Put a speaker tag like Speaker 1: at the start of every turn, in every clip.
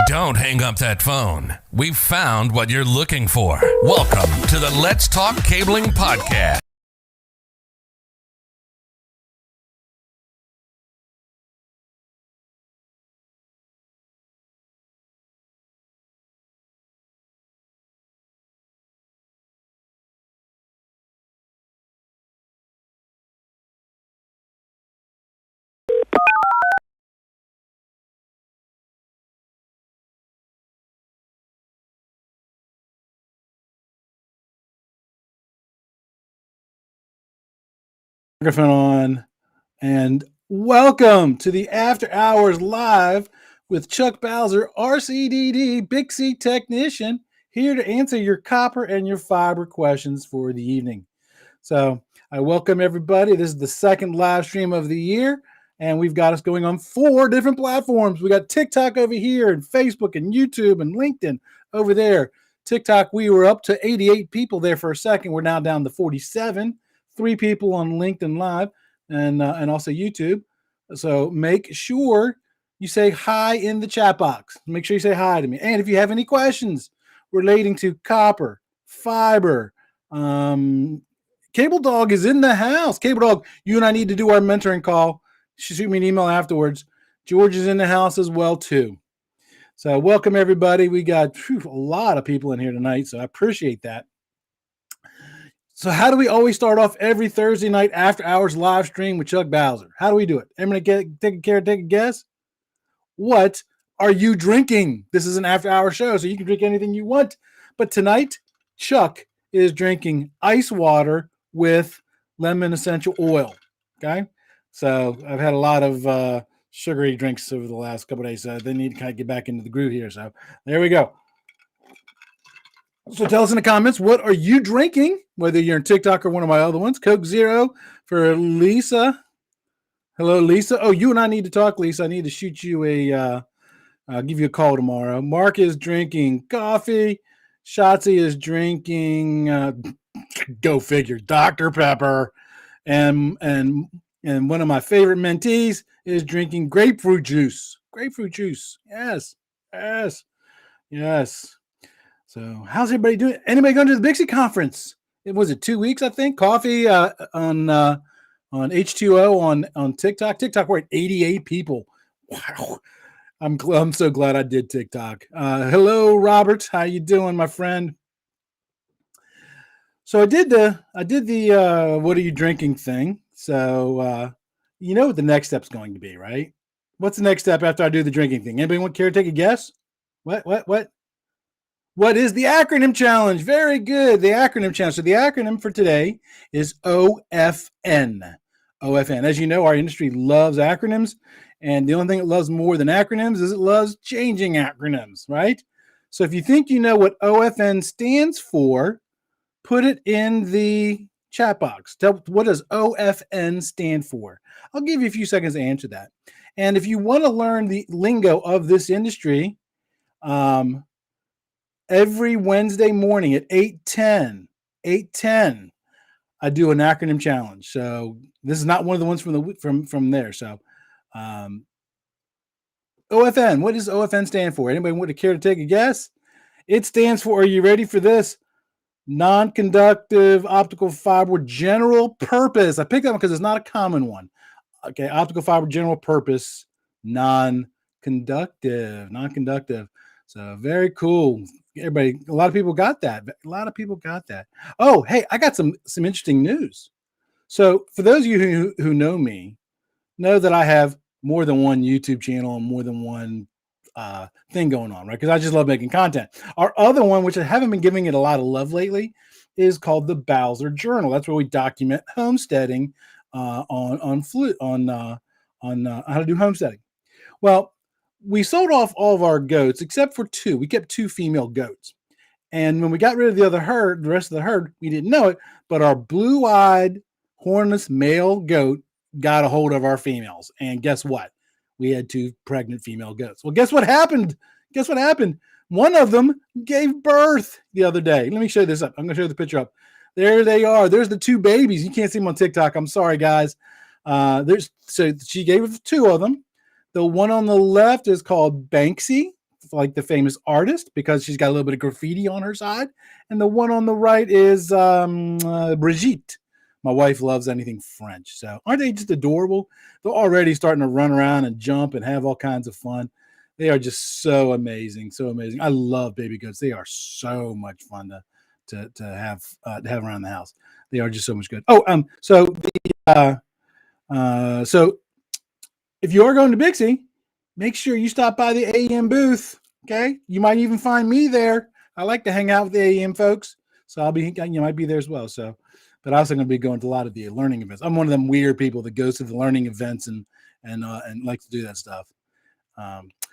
Speaker 1: Don't hang up that phone. We've found what you're looking for. Welcome to the Let's Talk Cabling Podcast.
Speaker 2: Microphone on, and welcome to the After Hours Live with Chuck Bowser, RCDD, Big C Technician, here to answer your copper and your fiber questions for the evening. So I welcome everybody. This is the second live stream of the year, and we've got us going on 4 different platforms. We got TikTok over here, and Facebook, and YouTube, and LinkedIn over there. TikTok, we were up to 88 people there for a second. We're now down to 47. 3 people on LinkedIn Live and also YouTube. So make sure you say hi in the chat box. Make sure you say hi to me. And if you have any questions relating to copper, fiber, Cable Dog is in the house. Cable Dog, you and I need to do our mentoring call. Shoot me an email afterwards. George is in the house as well too. So welcome everybody. We got a lot of people in here tonight, so I appreciate that. So how do we always start off every Thursday night after hours live stream with Chuck Bowser? How do we do it? Everybody take a guess. What are you drinking? This is an after hour show, so you can drink anything you want. But tonight, Chuck is drinking ice water with lemon essential oil. Okay. So I've had a lot of sugary drinks over the last couple of days, so they need to kind of get back into the groove here. So there we go. So tell us in the comments, what are you drinking? Whether you're in TikTok or one of my other ones. Coke Zero for Lisa. Hello, Lisa. Oh, you and I need to talk, Lisa. I need to shoot you I'll give you a call tomorrow. Mark is drinking coffee. Shotzi is drinking, go figure, Dr. Pepper. And one of my favorite mentees is drinking grapefruit juice. Grapefruit juice. Yes. So how's everybody doing? Anybody going to the Bixie conference? It was 2 weeks, I think. Coffee on H2O on TikTok. TikTok, we're at 88 people. Wow. I'm so glad I did TikTok. Hello, Robert. How you doing, my friend? So I did the what are you drinking thing. So you know what the next step's going to be, right? What's the next step after I do the drinking thing? Anybody care to take a guess? What is the acronym challenge? Very good. The acronym challenge. So the acronym for today is OFN. OFN. As you know, our industry loves acronyms. And the only thing it loves more than acronyms is it loves changing acronyms, right? So if you think you know what OFN stands for, put it in the chat box. What does OFN stand for? I'll give you a few seconds to answer that. And if you want to learn the lingo of this industry, every Wednesday morning at 8:10, I do an acronym challenge. So this is not one of the ones from there. So OFN, what does OFN stand for? Anybody want to care to take a guess? It stands for, are you ready for this? Non-conductive optical fiber general purpose. I picked that one because it's not a common one. Okay, optical fiber general purpose, non-conductive. So very cool. Everybody, a lot of people got that. Oh, hey, I got some interesting news. So for those of you who know me, know that I have more than one YouTube channel and more than one thing going on, right? Because I just love making content. Our other one, which I haven't been giving it a lot of love lately, is called the Bowser Journal. That's where we document homesteading on how to do homesteading. Well, we sold off all of our goats except for 2. We kept 2 female goats. And when we got rid of the rest of the herd, we didn't know it, but our blue-eyed, hornless male goat got a hold of our females. And guess what? We had 2 pregnant female goats. Well, guess what happened? One of them gave birth the other day. Let me show this up. I'm going to show the picture up. There they are. There's the 2 babies. You can't see them on TikTok. I'm sorry, guys. So she gave 2 of them. The one on the left is called Banksy, like the famous artist, because she's got a little bit of graffiti on her side. And the one on the right is Brigitte. My wife loves anything French. So aren't they just adorable? They're already starting to run around and jump and have all kinds of fun. They are just so amazing, so amazing. I love baby goats. They are so much fun to have around the house. They are just so much good. So if you are going to Bixie, make sure you stop by the AEM booth. Okay, you might even find me there. I like to hang out with the AEM folks, so might be there as well. So, but I'm also going to be going to a lot of the learning events. I'm one of them weird people that goes to the learning events and likes to do that stuff.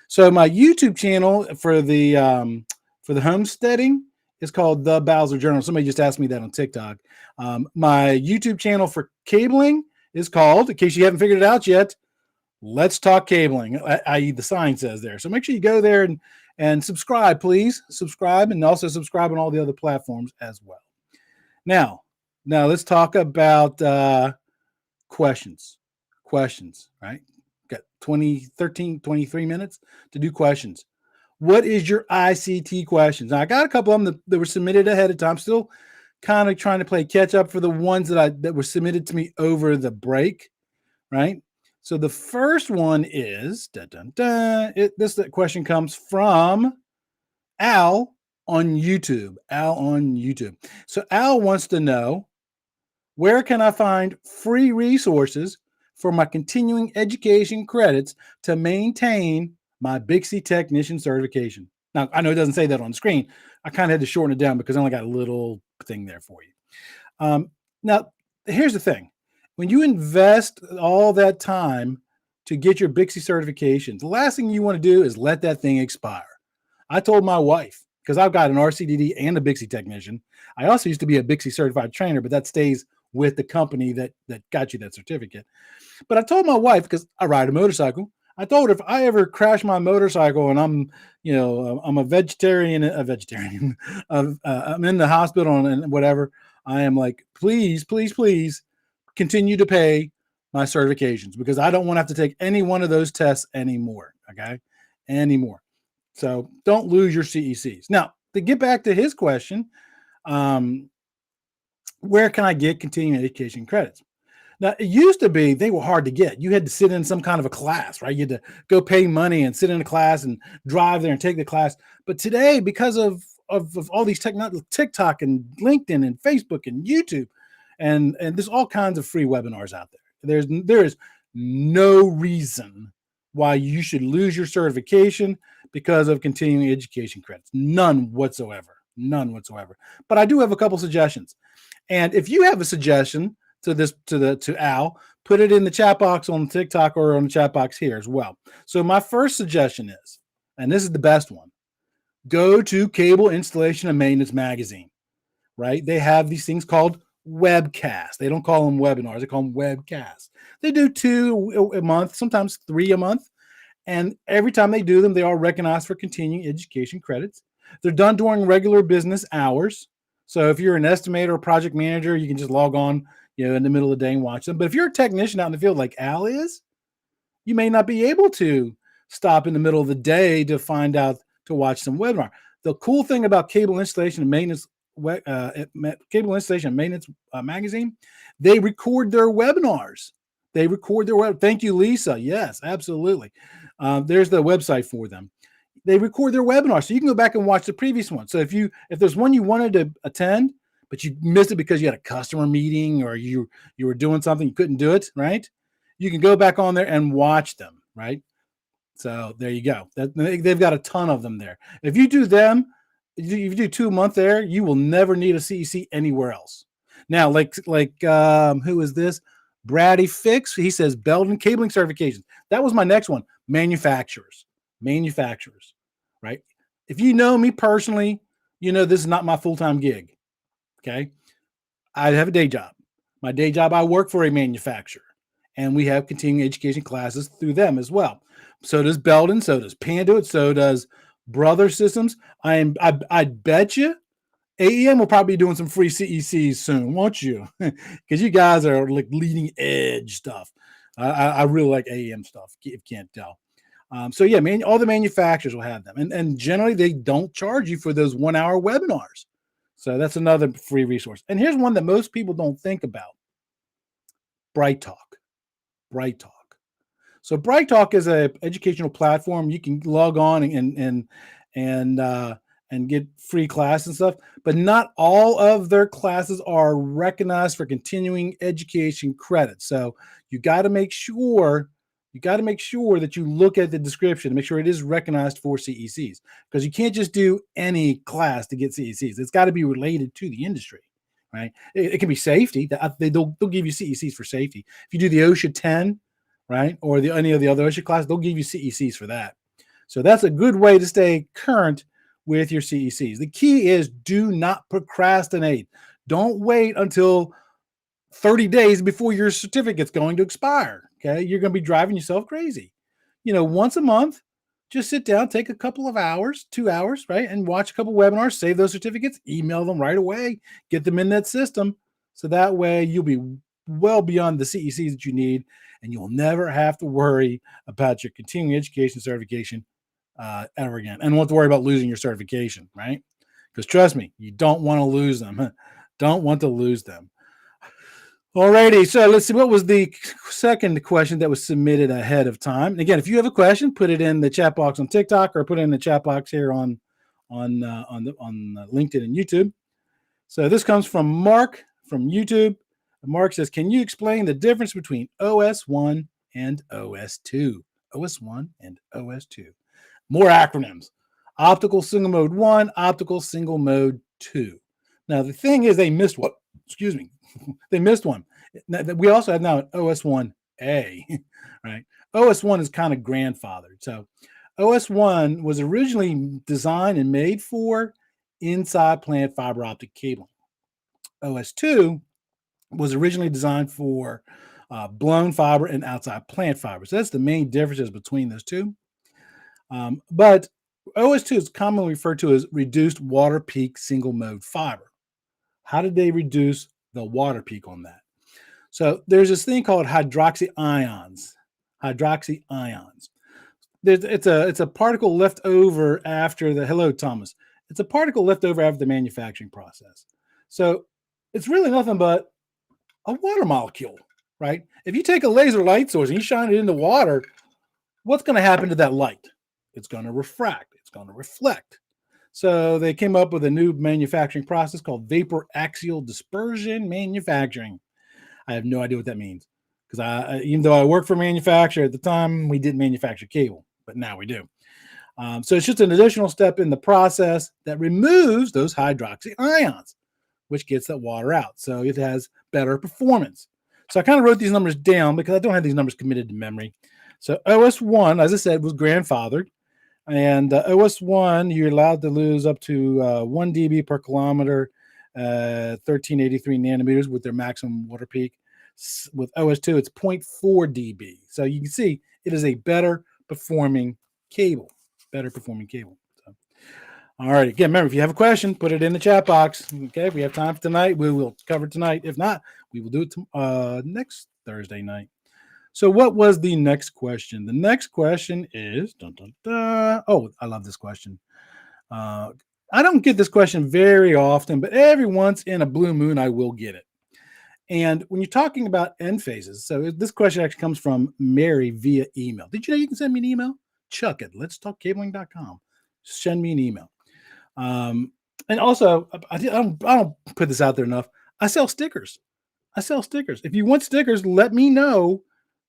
Speaker 2: So my YouTube channel for the homesteading is called The Bowser Journal. Somebody just asked me that on TikTok. My YouTube channel for cabling is called, in case you haven't figured it out yet, Let's Talk Cabling, i.e. the sign says there. So make sure you go there and subscribe, please. Subscribe, and also subscribe on all the other platforms as well. Now let's talk about questions, right? Got 23 minutes to do questions. What is your ICT questions? Now, I got a couple of them that were submitted ahead of time. Still kind of trying to play catch up for the ones that were submitted to me over the break, right? So the first one is, this question comes from Al on YouTube. So Al wants to know, where can I find free resources for my continuing education credits to maintain my Bixie technician certification? Now, I know it doesn't say that on the screen. I kind of had to shorten it down because I only got a little thing there for you. Now, here's the thing. When you invest all that time to get your Bixie certification, the last thing you want to do is let that thing expire. I told my wife, because I've got an RCDD and a Bixie technician. I also used to be a Bixie certified trainer, but that stays with the company that got you that certificate. But I told my wife, because I ride a motorcycle, I told her if I ever crash my motorcycle and I'm a vegetarian, I'm in the hospital and whatever, I am like, please continue to pay my certifications, because I don't want to have to take any one of those tests anymore. Okay. Anymore. So don't lose your CECs. Now, to get back to his question, where can I get continuing education credits? Now, it used to be they were hard to get. You had to sit in some kind of a class, right? You had to go pay money and sit in a class and drive there and take the class. But today, because of all these TikTok and LinkedIn and Facebook and YouTube, and there's all kinds of free webinars out there. There is no reason why you should lose your certification because of continuing education credits. None whatsoever. But I do have a couple suggestions. And if you have a suggestion to Al, put it in the chat box on TikTok or on the chat box here as well. So my first suggestion is, and this is the best one, go to Cable Installation and Maintenance Magazine, right? They have these things called webcasts. They don't call them webinars. They call them webcasts. They do 2 a month, sometimes 3 a month. And every time they do them, they are recognized for continuing education credits. They're done during regular business hours. So if you're an estimator or project manager, you can just log on, in the middle of the day and watch them. But if you're a technician out in the field like Al is, you may not be able to stop in the middle of the day to watch some webinar. The cool thing about Cable Installation and Maintenance Magazine, they record their webinars. Thank you, Lisa. Yes, absolutely. There's the website for them. They record their webinars, so you can go back and watch the previous one. So if there's one you wanted to attend, but you missed it because you had a customer meeting or you were doing something, you couldn't do it, right? You can go back on there and watch them, right? So there you go. They've got a ton of them there. If you do them, if you do 2 a month there, you will never need a CEC anywhere else. Now, who is this? Brady Fix. He says belt and cabling certifications. That was my next one. Manufacturers, right? If you know me personally, this is not my full-time gig. Okay. I have a day job. My day job, I work for a manufacturer, and we have continuing education classes through them as well. So does Belden, so does Panduit, so does Brother Systems. I bet you AEM will probably be doing some free CECs soon, won't you? Because you guys are like leading edge stuff. I really like AEM stuff, if you can't tell. So yeah, all the manufacturers will have them, and generally they don't charge you for those 1 hour webinars. So that's another free resource. And here's one that most people don't think about: Bright Talk. Bright Talk. So Bright Talk is a educational platform. You can log on and get free class and stuff, but not all of their classes are recognized for continuing education credits. So you got to make sure that you look at the description to make sure it is recognized for CECs, because you can't just do any class to get CECs. It's got to be related to the industry, right? It can be safety. They'll give you CECs for safety. If you do the OSHA 10, right, or any of the other OSHA classes, they'll give you CECs for that. So that's a good way to stay current with your CECs. The key is do not procrastinate. Don't wait until 30 days before your certificate's going to expire. Okay. You're going to be driving yourself crazy. Once a month, just sit down, take a couple of hours, 2 hours, right? And watch a couple webinars, save those certificates, email them right away, get them in that system. So that way you'll be well beyond the CECs that you need, and you'll never have to worry about your continuing education certification ever again. And won't have to worry about losing your certification, right? Because trust me, you don't want to lose them. Don't want to lose them. Alrighty, so let's see. What was the second question that was submitted ahead of time? And again, if you have a question, put it in the chat box on TikTok, or put it in the chat box here on LinkedIn and YouTube. So this comes from Mark from YouTube. Mark says, "Can you explain the difference between OS1 and OS2?" OS1 and OS2. More acronyms: optical single mode 1, optical single mode 2. Now the thing is, they missed what? Excuse me. They missed one. We also have now an OS1A, right? OS1 is kind of grandfathered. So OS1 was originally designed and made for inside plant fiber optic cabling. OS2 was originally designed for blown fiber and outside plant fiber. So that's the main differences between those two. But OS2 is commonly referred to as reduced water peak single mode fiber. How did they reduce the water peak on that? So there's this thing called hydroxy ions. It's a particle left over after the, hello, Thomas. It's a particle left over after the manufacturing process. So it's really nothing but a water molecule, right? If you take a laser light source and you shine it into water, what's going to happen to that light? It's going to refract. It's going to reflect. So they came up with a new manufacturing process called vapor axial dispersion manufacturing. I have no idea what that means, because even though I worked for a manufacturer at the time, we didn't manufacture cable, but now we do. So it's just an additional step in the process that removes those hydroxy ions, which gets that water out. So it has better performance. So I kind of wrote these numbers down because I don't have these numbers committed to memory. So OS1, as I said, was grandfathered. And OS1, you're allowed to lose up to 1 dB per kilometer, 1383 nanometers with their maximum water peak. With OS2, it's 0.4 dB. So you can see it is a better performing cable. So, all right. Again, remember, if you have a question, put it in the chat box. Okay. If we have time for tonight, we will cover it tonight. If not, we will do it next Thursday night. So what was the next question? The next question is, oh, I love this question. I don't get this question very often, but every once in a blue moon, I will get it. And when you're talking about end phases, so this question actually comes from Mary via email. Did you know you can send me an email? Chuck at letstalkcabling.com. Send me an email. And also, I don't put this out there enough. I sell stickers. If you want stickers, let me know,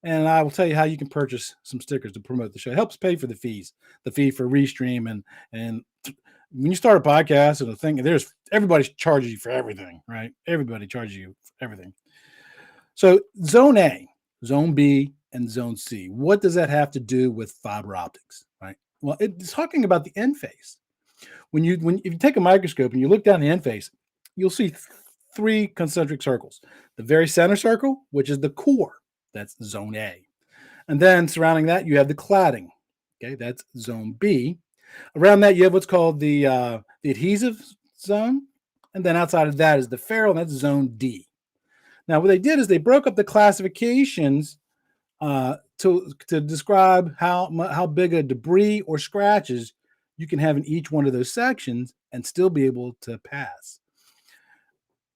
Speaker 2: and I will tell you how you can purchase some stickers to promote the show. It helps pay for the fees, the fee for Restream. And when you start a podcast and a thing, everybody charges you for everything, right? Everybody charges you for everything. So Zone A, Zone B, and Zone C. What does that have to do with fiber optics, right? Well, it's talking about the end phase. If you take a microscope and you look down the end phase, you'll see three concentric circles. The very center circle, which is the core, that's Zone A. And then surrounding that, you have the cladding. Okay, that's Zone B. Around that, you have what's called the adhesive zone. And then outside of that is the ferrule, and that's Zone D. Now, what they did is they broke up the classifications to to describe how big a debris or scratches you can have in each one of those sections and still be able to pass.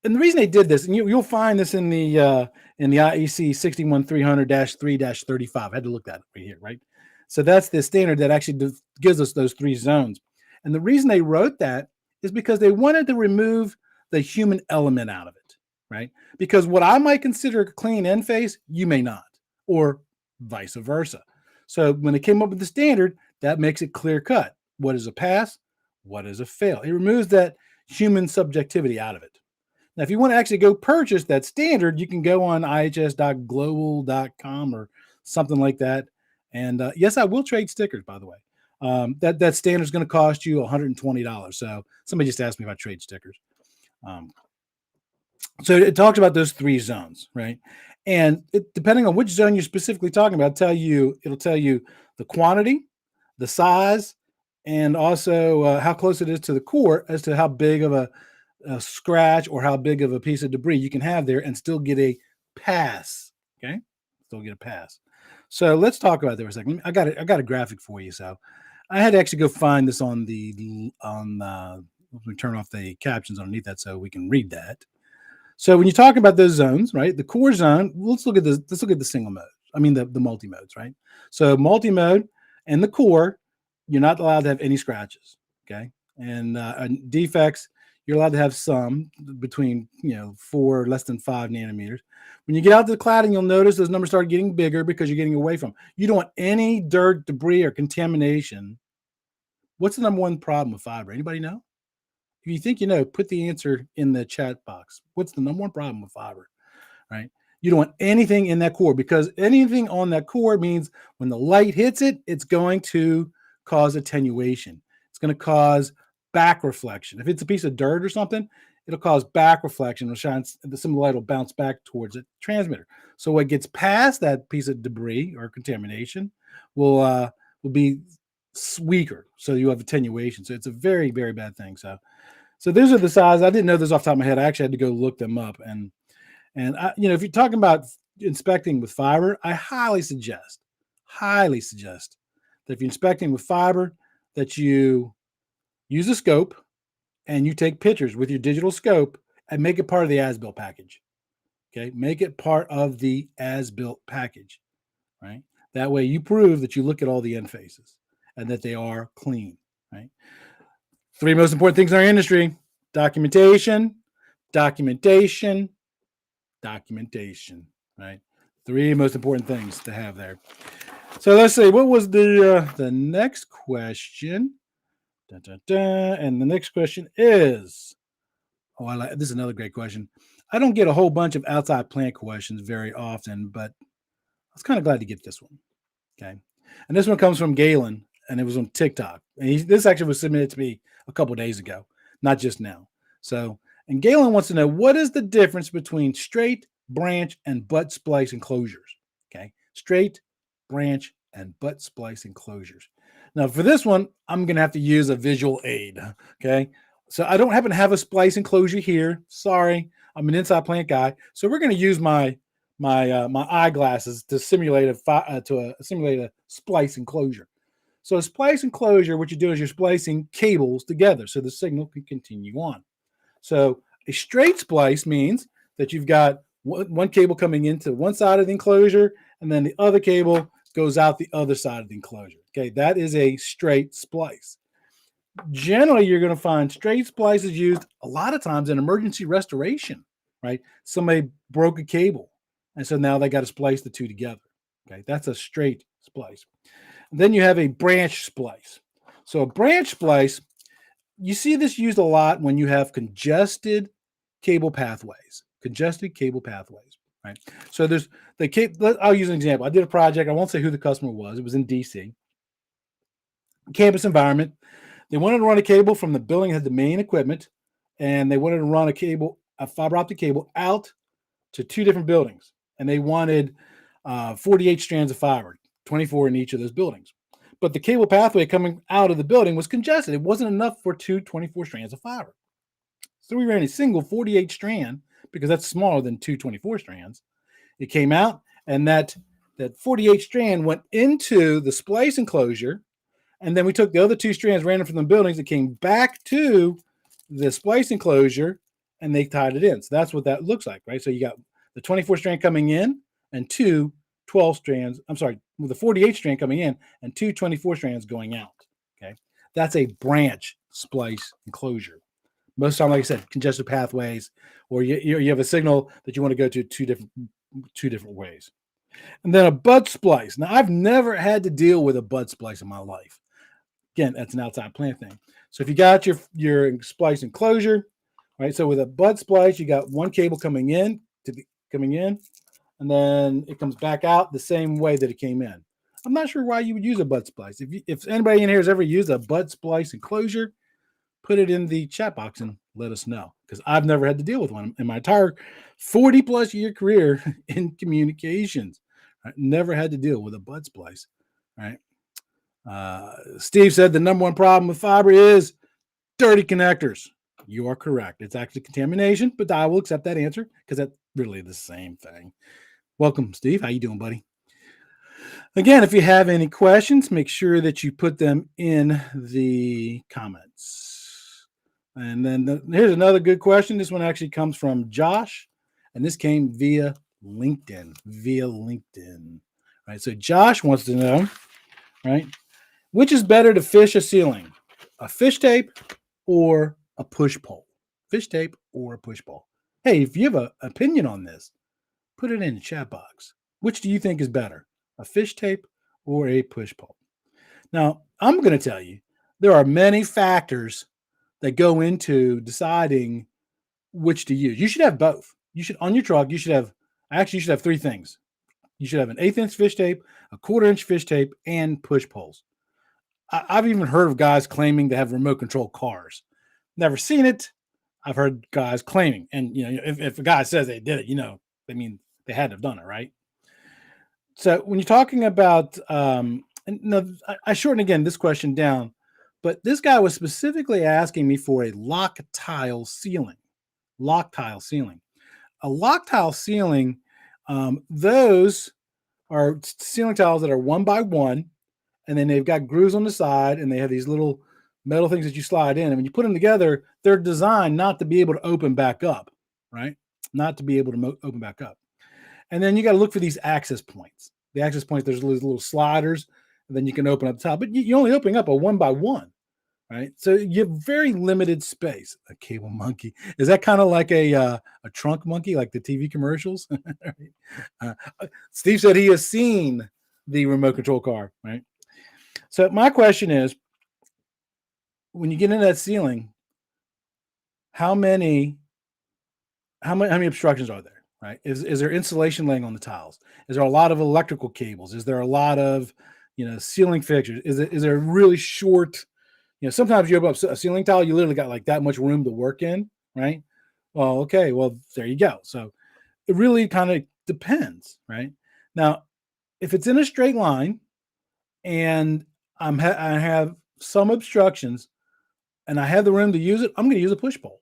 Speaker 2: And the reason they did this, and you'll find this in the IEC 61300-3-35. I had to look that up right here, right? So that's the standard that actually gives us those three zones. And the reason they wrote that is because they wanted to remove the human element out of it, right? Because what I might consider a clean end face, you may not, or vice versa. So when they came up with the standard, that makes it clear cut. What is a pass? What is a fail? It removes that human subjectivity out of it. Now, if you want to actually go purchase that standard, you can go on ihs.global.com or something like that. And yes, I will trade stickers, by the way. That standard is going to cost you $120. So somebody just asked me if I trade stickers. So it talks about those three zones, right? And depending on which zone you're specifically talking about, it'll tell you the quantity, the size, and also how close it is to the core as to how big of a scratch or how big of a piece of debris you can have there and still get a pass. Okay, still get a pass. So let's talk about that for a second. I got a graphic for you. So I had to actually go find this on let me turn off the captions underneath that so we can read that. So when you talk about those zones, right? The core zone. Let's look at this. Let's look at the single mode. I mean the multi modes, right? So multi mode and the core, you're not allowed to have any scratches. Okay, and defects. You're allowed to have some between, 4 less than 5 nanometers. When you get out to the cladding, you'll notice those numbers start getting bigger because you're getting away from them. You don't want any dirt, debris, or contamination. What's the number one problem with fiber? Anybody know? If you think you know, put the answer in the chat box. What's the number one problem with fiber? Right? You don't want anything in that core because anything on that core means when the light hits it, it's going to cause attenuation. It's going to cause back reflection. If it's a piece of dirt or something, it'll cause back reflection. Some of the light will bounce back towards the transmitter. So what gets past that piece of debris or contamination will be weaker. So you have attenuation. So it's a very, very bad thing. So those are the sizes. I didn't know this off the top of my head. I actually had to go look them up. And if you're talking about inspecting with fiber, I highly suggest that if you're inspecting with fiber, that you use a scope and you take pictures with your digital scope and make it part of the as-built package. Okay, make it part of the as-built package, right? That way you prove that you look at all the end faces and that they are clean, right? 3 most important things in our industry: documentation, right? 3 most important things to have there. So let's see, what was the next question? And the next question is, this is another great question. I don't get a whole bunch of outside plant questions very often, but I was kind of glad to get this one. Okay. And this one comes from Galen, and it was on TikTok. And this actually was submitted to me a couple of days ago, not just now. So, and Galen wants to know, what is the difference between straight, branch, and butt splice enclosures? Okay. Straight, branch, and butt splice enclosures. Now, for this one, I'm going to have to use a visual aid, okay? So I don't happen to have a splice enclosure here. Sorry, I'm an inside plant guy. So we're going to use my eyeglasses to simulate a splice enclosure. So a splice enclosure, what you do is you're splicing cables together so the signal can continue on. So a straight splice means that you've got one cable coming into one side of the enclosure, and then the other cable goes out the other side of the enclosure. Okay, that is a straight splice. Generally, you're going to find straight splices used a lot of times in emergency restoration, right? Somebody broke a cable, and so now they got to splice the two together. Okay, that's a straight splice. And then you have a branch splice. So a branch splice, you see this used a lot when you have congested cable pathways. Right. So there's I'll use an example. I did a project. I won't say who the customer was. It was in DC. Campus environment. They wanted to run a cable from the building that had the main equipment, and they wanted to run a fiber optic cable out to 2 different buildings. And they wanted 48 strands of fiber, 24 in each of those buildings. But the cable pathway coming out of the building was congested. It wasn't enough for 2 24 strands of fiber. So we ran a single 48 strand because that's smaller than 2 24 strands. It came out, and that that 48 strand went into the splice enclosure, and then we took the other 2 strands, ran them from the buildings, it came back to the splice enclosure, and they tied it in. So that's what that looks like, right? So you got the 24 strand coming in and 2 12 strands. I'm sorry, with the 48 strand coming in and 2 24 strands going out. Okay. That's a branch splice enclosure. Most of the time, like I said, congested pathways, or you have a signal that you want to go to two different ways. And then a bud splice. Now, I've never had to deal with a bud splice in my life. Again, that's an outside plant thing. So if you got your splice enclosure, right? So with a bud splice, you got one cable coming in, and then it comes back out the same way that it came in. I'm not sure why you would use a bud splice. If anybody in here has ever used a bud splice enclosure, put it in the chat box and let us know, because I've never had to deal with one in my entire 40 plus year career in communications. I never had to deal with a bud splice, right? Steve said the number one problem with fiber is dirty connectors. You are correct. It's actually contamination, but I will accept that answer because that's really the same thing. Welcome, Steve. How you doing, buddy? Again, if you have any questions, make sure that you put them in the comments. And then here's another good question. This one actually comes from Josh, and this came via LinkedIn. Right. So Josh wants to know, right, which is better to fish a ceiling, a fish tape or a push pole? Fish tape or a push pole? Hey, if you have an opinion on this, put it in the chat box. Which do you think is better, a fish tape or a push pole? Now, I'm going to tell you, there are many factors that go into deciding which to use. You should have both. You should, on your truck, you should have 3 things. You should have an 1/8 inch fish tape, a 1/4 inch fish tape, and push poles. I've even heard of guys claiming to have remote control cars. Never seen it. I've heard guys claiming, and if a guy says they did it, I mean, they had to have done it, right? So when you're talking about, I shorten again this question down, but this guy was specifically asking me for a lock tile ceiling. A lock tile ceiling, those are ceiling tiles that are 1 by 1, and then they've got grooves on the side, and they have these little metal things that you slide in. And when you put them together, they're designed not to be able to open back up, right? Not to be able to open back up. And then you got to look for these access points. The access points, there's these little sliders, and then you can open up the top, but you're only opening up a 1 by 1, right? So you have very limited space. A cable monkey. Is that kind of like a trunk monkey, like the TV commercials? Steve said he has seen the remote control car, right? So my question is, when you get into that ceiling, how many obstructions are there, right? Is there insulation laying on the tiles? Is there a lot of electrical cables? Is there a lot of, ceiling fixtures? Is there really short, sometimes you open up a ceiling tile, you literally got like that much room to work in, right? Well, okay, well, there you go. So it really kind of depends, right? Now, if it's in a straight line and I have some obstructions and I have the room to use it, I'm going to use a push pole,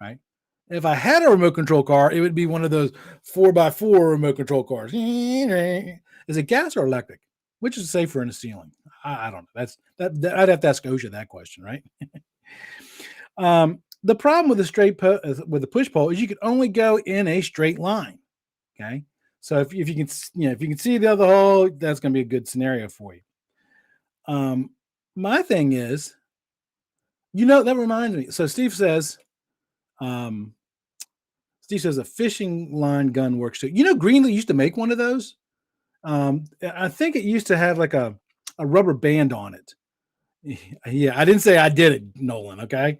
Speaker 2: right? If I had a remote control car, it would be one of those 4x4 remote control cars. Is it gas or electric? Which is safer in a ceiling? I don't know. I'd have to ask OSHA that question, right? The problem with the push pole is you can only go in a straight line. Okay, so if you can see the other hole, that's going to be a good scenario for you. My thing is, that reminds me. So Steve says a fishing line gun works too. Greenlee used to make one of those. I think it used to have like a rubber band on it. Yeah, I didn't say I did it, Nolan. Okay.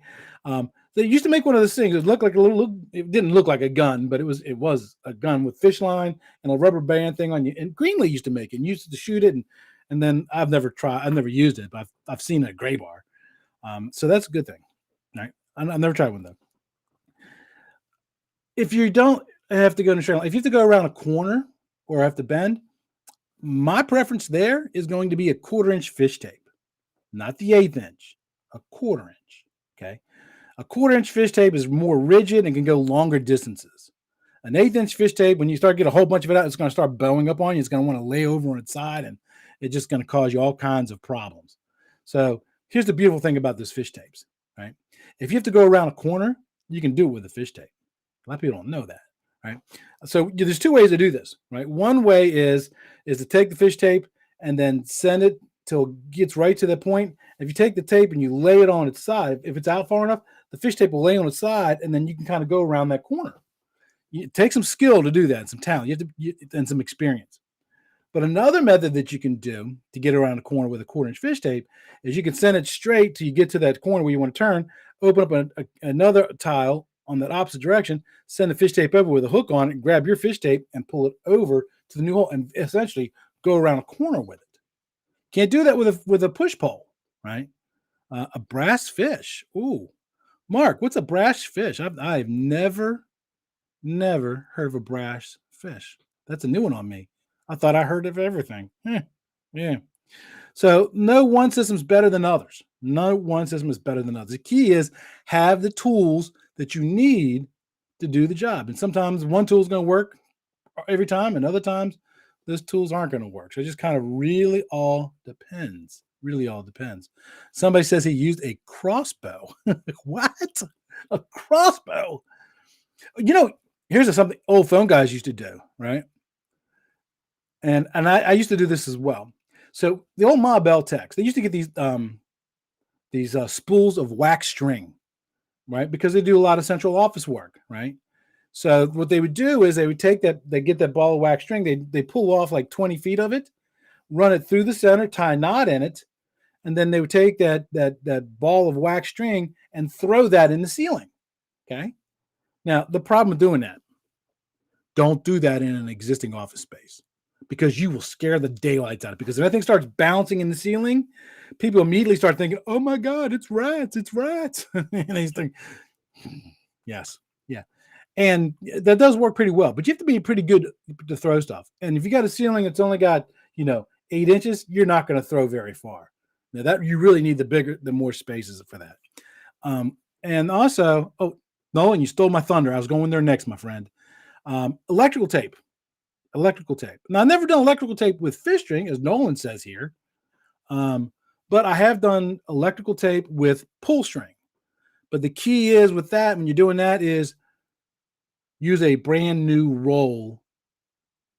Speaker 2: They used to make one of those things. It looked like it didn't look like a gun, but it was a gun with fish line and a rubber band thing on you. And Greenlee used to make it and used to shoot it. And then I've never used it, but I've seen it at Gray Bar. So that's a good thing. Right. I've never tried one though. If you don't have to go in a straight line, if you have to go around a corner or have to bend, my preference there is going to be a 1/4 inch fish tape, not the 1/8 inch, a 1/4 inch. Okay. A 1/4 inch fish tape is more rigid and can go longer distances. An 1/8-inch fish tape, when you start getting a whole bunch of it out, it's going to start bowing up on you. It's going to want to lay over on its side, and it's just going to cause you all kinds of problems. So here's the beautiful thing about those fish tapes, right? If you have to go around a corner, you can do it with a fish tape. A lot of people don't know that, right? So there's two ways to do this, right? One way is to take the fish tape and then send it till it gets right to the point. If you take the tape and you lay it on its side, if it's out far enough, the fish tape will lay on its side, and then you can kind of go around that corner. It takes some skill to do that, some talent, and some experience. But another method that you can do to get around a corner with a 1/4-inch fish tape is you can send it straight till you get to that corner where you want to turn, open up another tile on that opposite direction, send the fish tape over with a hook on it, grab your fish tape and pull it over to the new hole and essentially go around a corner with it. Can't do that with a push pole, right? A brass fish. Ooh, Mark, what's a brass fish? I've never heard of a brass fish. That's a new one on me. I thought I heard of everything. Yeah. So no one system is better than others. No one system is better than others. The key is have the tools that you need to do the job. And sometimes one tool is going to work every time, and other times those tools aren't going to work. So it just kind of really all depends. Really all depends. Somebody says he used a crossbow. What? A crossbow? Here's something old phone guys used to do, right? And I used to do this as well. So the old Ma Bell techs, they used to get these spools of wax string, right? Because they do a lot of central office work, right? So what they would do is they would take that, they get that ball of wax string, they pull off like 20 feet of it, run it through the center, tie a knot in it, and then they would take that ball of wax string and throw that in the ceiling. Okay. Now the problem with doing that, don't do that in an existing office space, because you will scare the daylights out of it. Because if that thing starts bouncing in the ceiling, people immediately start thinking, "Oh my God, it's rats! It's rats!" And they think, "Yes, yeah," and that does work pretty well. But you have to be pretty good to throw stuff. And if you got a ceiling that's only got 8 inches, you're not going to throw very far. Now that you really need the more spaces for that. And also, Nolan, you stole my thunder. I was going there next, my friend. Electrical tape. Now, I've never done electrical tape with fish string, as Nolan says here, but I have done electrical tape with pull string. But the key is with that, when you're doing that, is use a brand new roll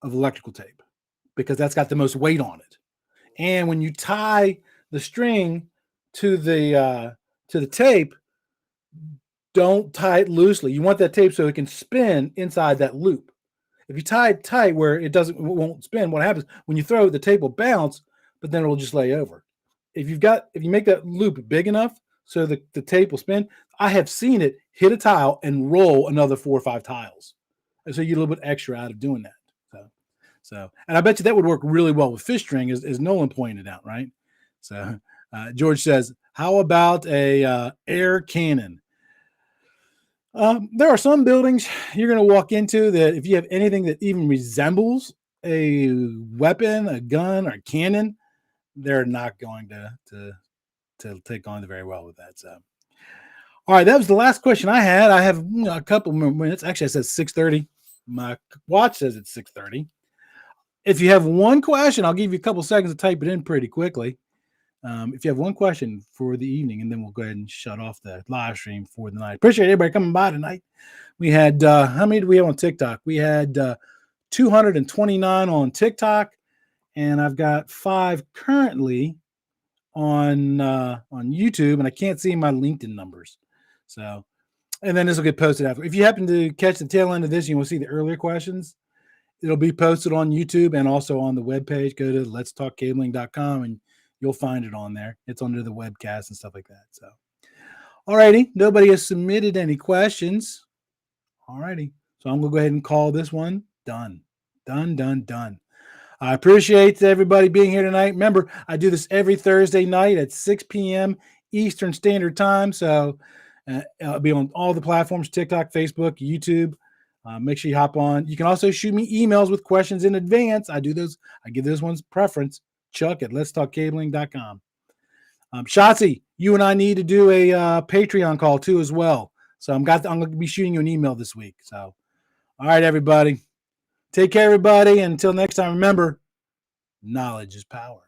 Speaker 2: of electrical tape, because that's got the most weight on it. And when you tie the string to the tape, don't tie it loosely. You want that tape so it can spin inside that loop. If you tie it tight where it won't spin, what happens when you throw it, the tape will bounce, but then it will just lay over. If you make that loop big enough so the tape will spin, I have seen it hit a tile and roll another 4 or 5 tiles. And so you get a little bit extra out of doing that. So, and I bet you that would work really well with fish string, as Nolan pointed out, right? So George says, how about a air cannon? There are some buildings you're going to walk into that if you have anything that even resembles a weapon, a gun, or a cannon, they're not going to take on very well with that. So, all right, that was the last question I had. I have a couple more minutes. Actually, it says 6:30. My watch says it's 6:30. If you have one question, I'll give you a couple seconds to type it in pretty quickly. If you have one question for the evening, and then we'll go ahead and shut off the live stream for the night. Appreciate everybody coming by tonight. We had, how many do we have on TikTok? We had 229 on TikTok, and I've got 5 currently on YouTube, and I can't see my LinkedIn numbers. So, and then this will get posted after. If you happen to catch the tail end of this, you will see the earlier questions. It'll be posted on YouTube and also on the webpage. Go to letstalkcabling.com and you'll find it on there. It's under the webcast and stuff like that. So, all righty. Nobody has submitted any questions. All righty. So I'm going to go ahead and call this one done. Done. I appreciate everybody being here tonight. Remember, I do this every Thursday night at 6 p.m. Eastern Standard Time. So I'll be on all the platforms, TikTok, Facebook, YouTube. Make sure you hop on. You can also shoot me emails with questions in advance. I do those. I give those ones preference. Chuck at letstalkcabling.com. Shotzi, you and I need to do a Patreon call too as well. So I'm going to be shooting you an email this week. So All right, everybody. Take care, everybody. Until next time, remember, knowledge is power.